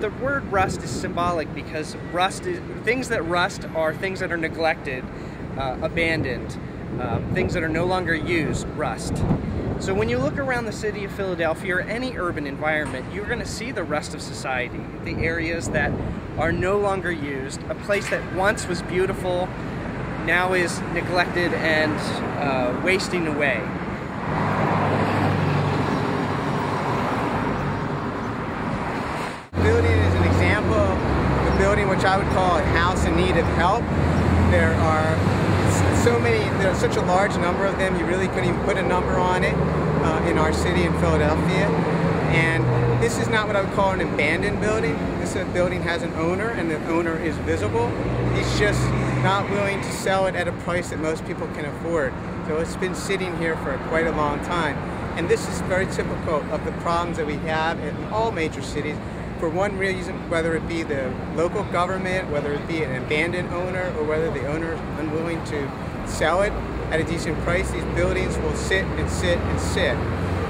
the word rust is symbolic because things that rust are things that are neglected, abandoned, things that are no longer used, rust. So when you look around the city of Philadelphia or any urban environment, you're going to see the rust of society, the areas that are no longer used, a place that once was beautiful now is neglected and wasting away. The building is an example of a building which I would call a house in need of help. There's such a large number of them, you really couldn't even put a number on it in our city in Philadelphia. And this is not what I would call an abandoned building. This building has an owner, and the owner is visible. He's just not willing to sell it at a price that most people can afford. So it's been sitting here for quite a long time. And this is very typical of the problems that we have in all major cities. For one reason, whether it be the local government, whether it be an abandoned owner, or whether the owner is unwilling to sell it at a decent price, these buildings will sit and sit and sit,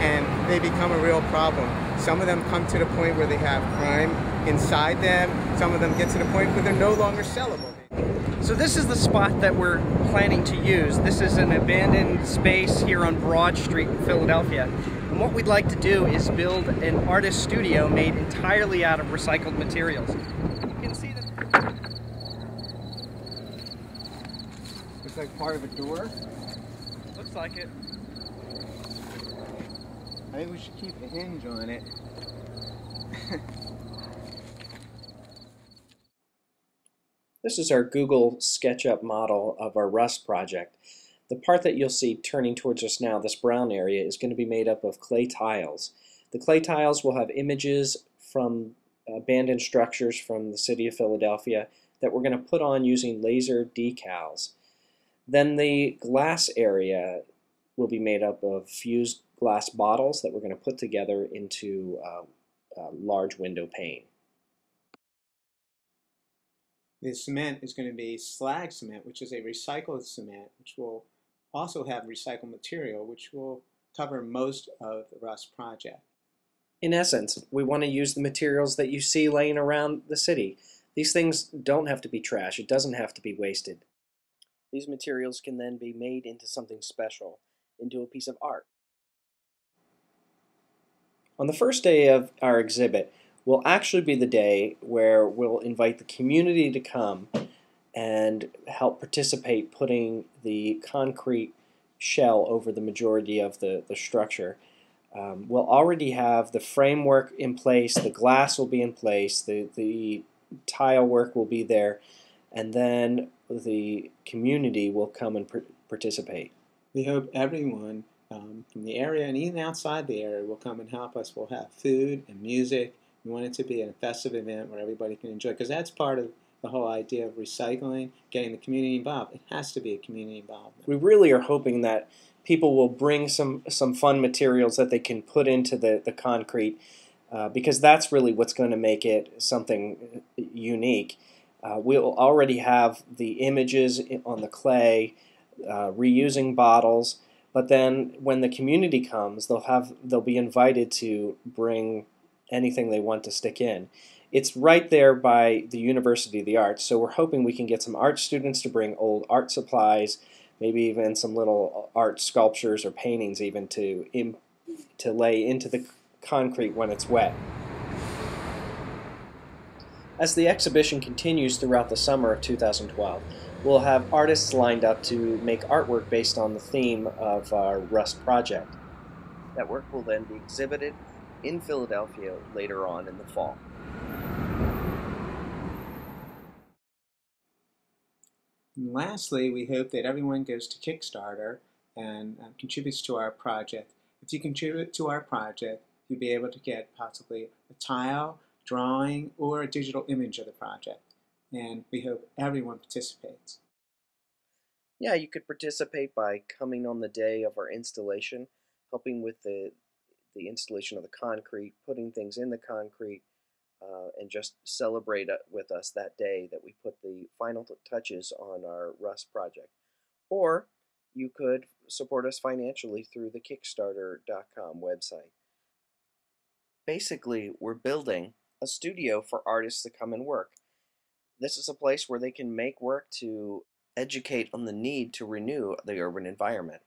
and they become a real problem. Some of them come to the point where they have crime inside them. Some of them get to the point where they're no longer sellable. So this is the spot that we're planning to use. This is an abandoned space here on Broad Street in Philadelphia. And what we'd like to do is build an artist studio made entirely out of recycled materials. You can see that. It's like part of a door. Looks like it. I think we should keep a hinge on it. This is our Google SketchUp model of our Rust project. The part that you'll see turning towards us now, this brown area, is going to be made up of clay tiles. The clay tiles will have images from abandoned structures from the city of Philadelphia that we're going to put on using laser decals. Then the glass area will be made up of fused glass bottles that we're going to put together into a large window pane. The cement is going to be slag cement, which is a recycled cement, which will also have recycled material, which will cover most of the Rust project. In essence, we want to use the materials that you see laying around the city. These things don't have to be trash. It doesn't have to be wasted. These materials can then be made into something special, into a piece of art. On the first day of our exhibit will actually be the day where we'll invite the community to come and help participate putting the concrete shell over the majority of the structure. We'll already have the framework in place, the glass will be in place, the tile work will be there, and then the community will come and participate. We hope everyone from the area and even outside the area will come and help us. We'll have food and music. We want it to be a festive event where everybody can enjoy, because that's part of the whole idea of recycling, getting the community involved. It has to be a community involvement. We really are hoping that people will bring some fun materials that they can put into the concrete, because that's really what's going to make it something unique. We'll already have the images on the clay, reusing bottles, but then when the community comes, they'll be invited to bring anything they want to stick in. It's right there by the University of the Arts, so we're hoping we can get some art students to bring old art supplies, maybe even some little art sculptures or paintings even to lay into the concrete when it's wet. As the exhibition continues throughout the summer of 2012, we'll have artists lined up to make artwork based on the theme of our Rust project. That work will then be exhibited in Philadelphia later on in the fall. And lastly, we hope that everyone goes to Kickstarter and contributes to our project. If you contribute to our project, you'll be able to get possibly a tile, drawing, or a digital image of the project. And we hope everyone participates. Yeah, you could participate by coming on the day of our installation, helping with the installation of the concrete, putting things in the concrete, and just celebrate with us that day that we put the final touches on our Rust project. Or you could support us financially through the Kickstarter.com website. Basically, we're building a studio for artists to come and work. This is a place where they can make work to educate on the need to renew the urban environment.